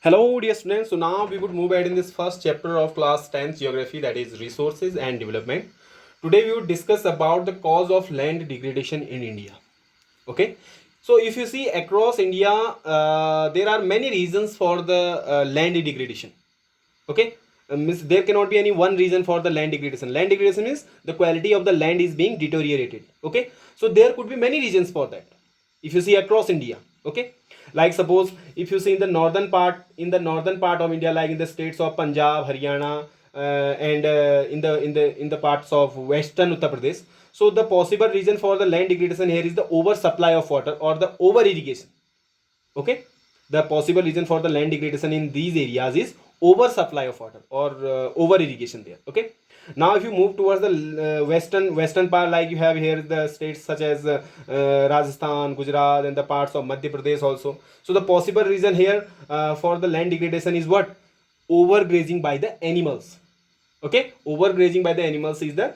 Hello, dear students. So now we would move ahead in this first chapter of class 10th geography, that is resources and development. Today we would discuss about the cause of land degradation in India. Okay. So if you see across India, there are many reasons for the land degradation. Okay. There cannot be any one reason for the land degradation. Land degradation means the quality of the land is being deteriorated. Okay. So there could be many reasons for that. If you see across India, okay, like suppose if you see in the northern part of India, like in the states of Punjab, Haryana, and in the parts of western Uttar Pradesh. So the possible reason for the land degradation here is the oversupply of water or the over irrigation. Okay, the possible reason for the land degradation in these areas is oversupply of water or over irrigation there. Okay, now if you move towards the western part, like you have here the states such as Rajasthan, Gujarat, and the parts of Madhya Pradesh also. So the possible reason here for the land degradation is what? Overgrazing by the animals. Okay, overgrazing by the animals is the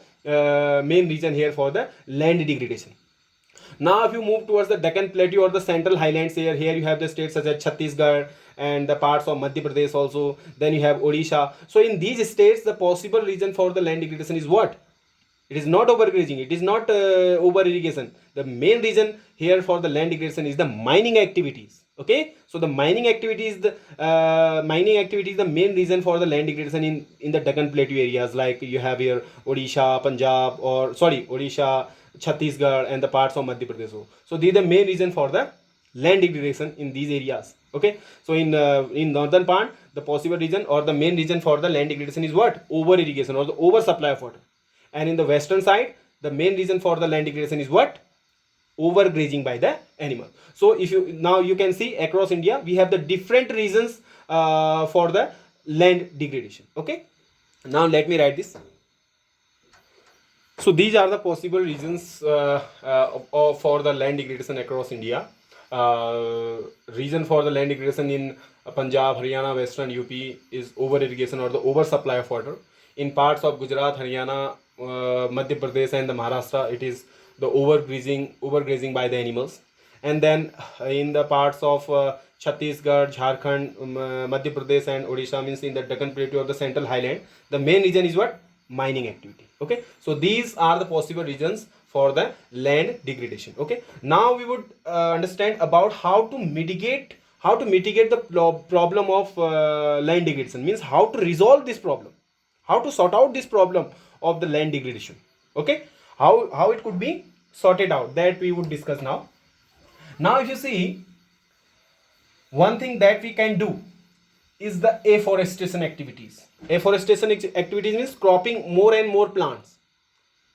main reason here for the land degradation. Now, if you move towards the Deccan Plateau or the Central Highlands, here you have the states such as Chhattisgarh and the parts of Madhya Pradesh also. Then you have Odisha. So in these states, the possible reason for the land degradation is what? It is not overgrazing. It is not over irrigation. The main reason here for the land degradation is the mining activities. Okay, so the mining activity is the main reason for the land degradation in the Deccan Plateau areas, like you have here Odisha, Punjab, or sorry, Odisha, Chhattisgarh, and the parts of Madhya Pradesh. So these are the main reason for the land degradation in these areas. Okay, so in northern part, the possible reason or the main reason for the land degradation is what? Over irrigation or the oversupply of water. And in the western side, the main reason for the land degradation is what? Overgrazing by the animal. So if you now you can see across India, we have the different reasons for the land degradation. Okay, now let me write this. So these are the possible reasons for the land degradation across India. Reason for the land degradation in Punjab, Haryana, Western UP is over irrigation or the oversupply of water. In parts of Gujarat, Haryana, Madhya Pradesh, and the Maharashtra, it is the overgrazing by the animals. And then in the parts of Chhattisgarh, Jharkhand, Madhya Pradesh, and Odisha, means in the Deccan Plateau or the Central Highland, the main reason is what? Mining activity. Okay, so these are the possible reasons for the land degradation. Okay, now we would understand about how to mitigate the problem of land degradation, means how to resolve this problem, how to sort out this problem of the land degradation. Okay, how it could be sorted out, that we would discuss now. Now if you see, one thing that we can do is the afforestation activities. Afforestation activities means cropping more and more plants.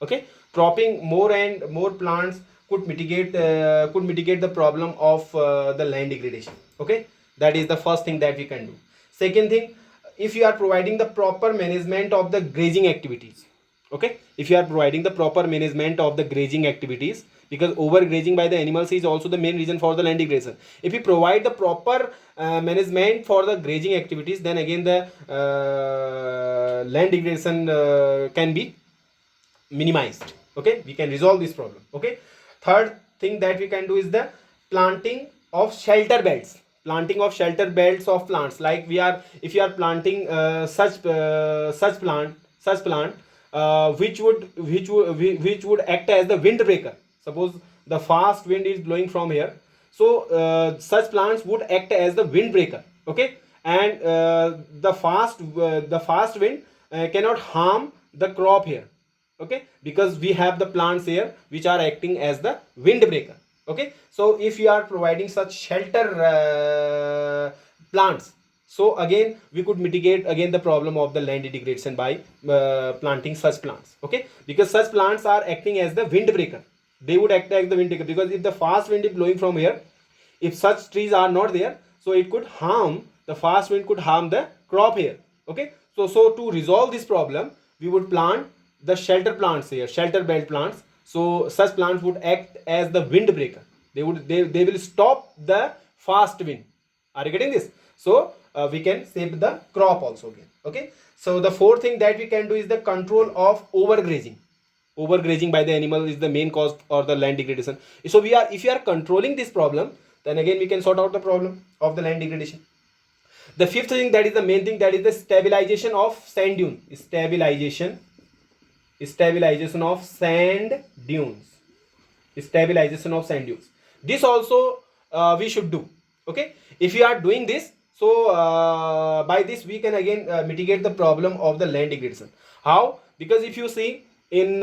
Okay, cropping more and more plants could mitigate the problem of the land degradation. Okay, that is the first thing that we can do. Second thing, if you are providing the proper management of the grazing activities. Okay, if you are providing the proper management of the grazing activities, because overgrazing by the animals is also the main reason for the land degradation. If you provide the proper management for the grazing activities, then again the land degradation can be minimized. Okay, we can resolve this problem. Okay, third thing that we can do is the planting of shelter belts. Planting of shelter belts of plants, like we are if you are planting such plant which would act as the windbreaker. Suppose the fast wind is blowing from here, so such plants would act as the windbreaker. Okay, and the fast wind cannot harm the crop here. Okay, because we have the plants here which are acting as the windbreaker. Okay, so if you are providing such shelter plants, so again we could mitigate again the problem of the land degradation by planting such plants. Okay, because such plants are acting as the windbreaker. They would act as the windbreaker, because if the fast wind is blowing from here, if such trees are not there, so it could harm the fast wind could harm the crop here. Okay, so to resolve this problem, we would plant the shelter plants here, shelter belt plants. So such plants would act as the windbreaker. They will stop the fast wind. Are you getting this? So we can save the crop also again. Okay, so the fourth thing that we can do is the control of overgrazing. Overgrazing by the animal is the main cause or the land degradation. So if you are controlling this problem, then again we can sort out the problem of the land degradation. The fifth thing, that is the main thing, that is the stabilization of sand dune. Stabilization of sand dunes. Stabilization of sand dunes. This also we should do. Okay, if you are doing this, so by this we can again mitigate the problem of the land degradation. How? Because if you see in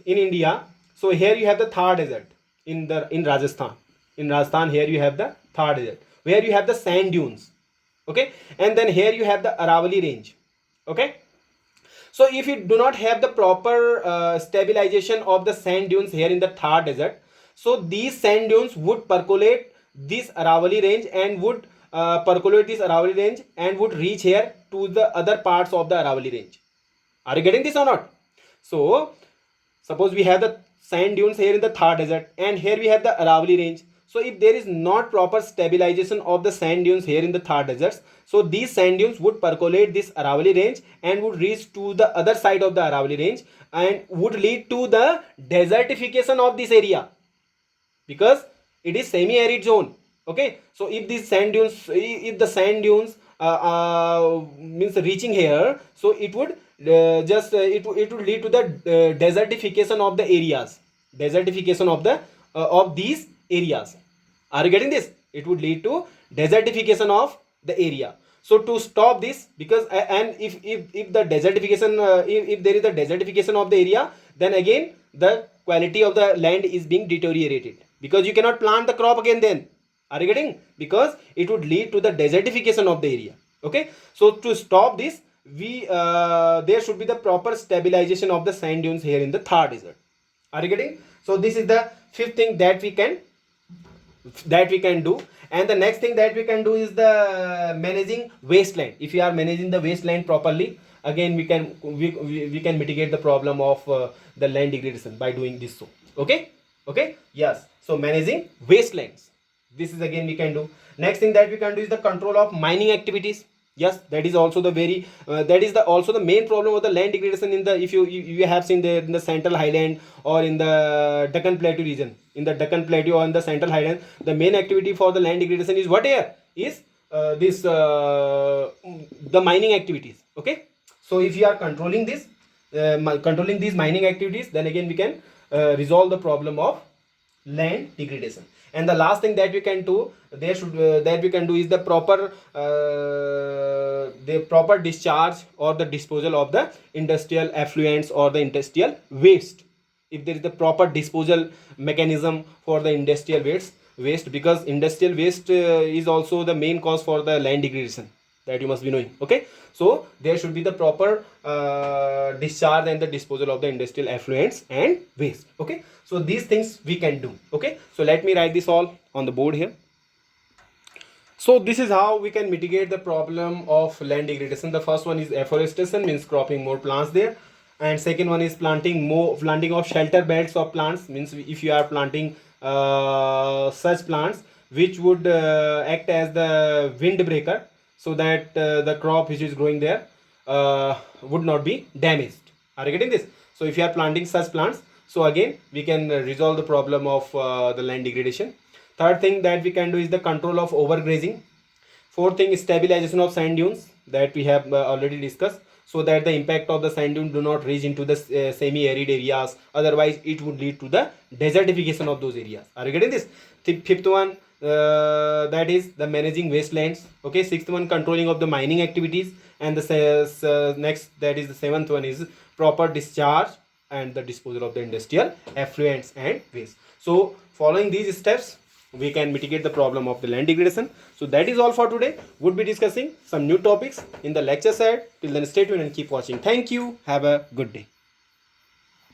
India, so here you have the Thar desert in Rajasthan. In Rajasthan, here you have the Thar desert, where you have the sand dunes. Okay, and then here you have the Aravalli range. Okay, so if you do not have the proper stabilization of the sand dunes here in the Thar desert, so these sand dunes would percolate this Aravalli range and would reach here to the other parts of the Aravalli range. Are you getting this or not? So suppose we have the sand dunes here in the Thar desert, and here we have the Aravalli range. So if there is not proper stabilization of the sand dunes here in the Thar deserts, so these sand dunes would percolate this Aravalli range and would reach to the other side of the Aravalli range and would lead to the desertification of this area, because it is semi-arid zone. Okay, so if these sand dunes, if the sand dunes means reaching here, so it would it would lead to the desertification of the areas, desertification of the of these areas. Are you getting this? It would lead to desertification of the area. So to stop this, because and if the desertification if there is a desertification of the area, then again the quality of the land is being deteriorated, because you cannot plant the crop again then. Are you getting? Because it would lead to the desertification of the area. Okay, so to stop this, we there should be the proper stabilization of the sand dunes here in the Thar desert. Are you getting? So this is the fifth thing that we can do. And the next thing that we can do is the managing wasteland. If you are managing the wasteland properly, again we can mitigate the problem of the land degradation by doing this. So okay, yes, so managing wastelands, this is again we can do. Next thing that we can do is the control of mining activities. Yes, that is also the very also the main problem of the land degradation in the, if you have seen there in the central highland or in the Deccan Plateau region, in the Deccan Plateau or in the central highland, the main activity for the land degradation is what here is the mining activities. Okay, so if you are controlling this controlling these mining activities, then again we can resolve the problem of land degradation. And the last thing that we can do, that we can do is the proper discharge or the disposal of the industrial effluents or the industrial waste. If there is the proper disposal mechanism for the industrial waste, because industrial waste is also the main cause for the land degradation, that you must be knowing. Okay, so there should be the proper discharge and the disposal of the industrial effluents and waste. Okay, so these things we can do. Okay, so let me write this all on the board here. So this is how we can mitigate the problem of land degradation. The first one is afforestation, means cropping more plants there. And second one is planting of shelter belts of plants, means if you are planting such plants which would act as the windbreaker, so that the crop which is growing there would not be damaged. Are you getting this? So if you are planting such plants, so again we can resolve the problem of the land degradation. Third thing that we can do is the control of overgrazing. Fourth thing is stabilization of sand dunes, that we have already discussed, so that the impact of the sand dune do not reach into the semi-arid areas, otherwise it would lead to the desertification of those areas. Are you getting this? Fifth one, that is the managing wastelands. Okay, sixth one, controlling of the mining activities. And the next, that is the seventh one, is proper discharge and the disposal of the industrial effluents and waste. So following these steps, we can mitigate the problem of the land degradation. So that is all for today. Would be discussing some new topics in the lecture side. Till then, stay tuned and keep watching. Thank you. Have a good day.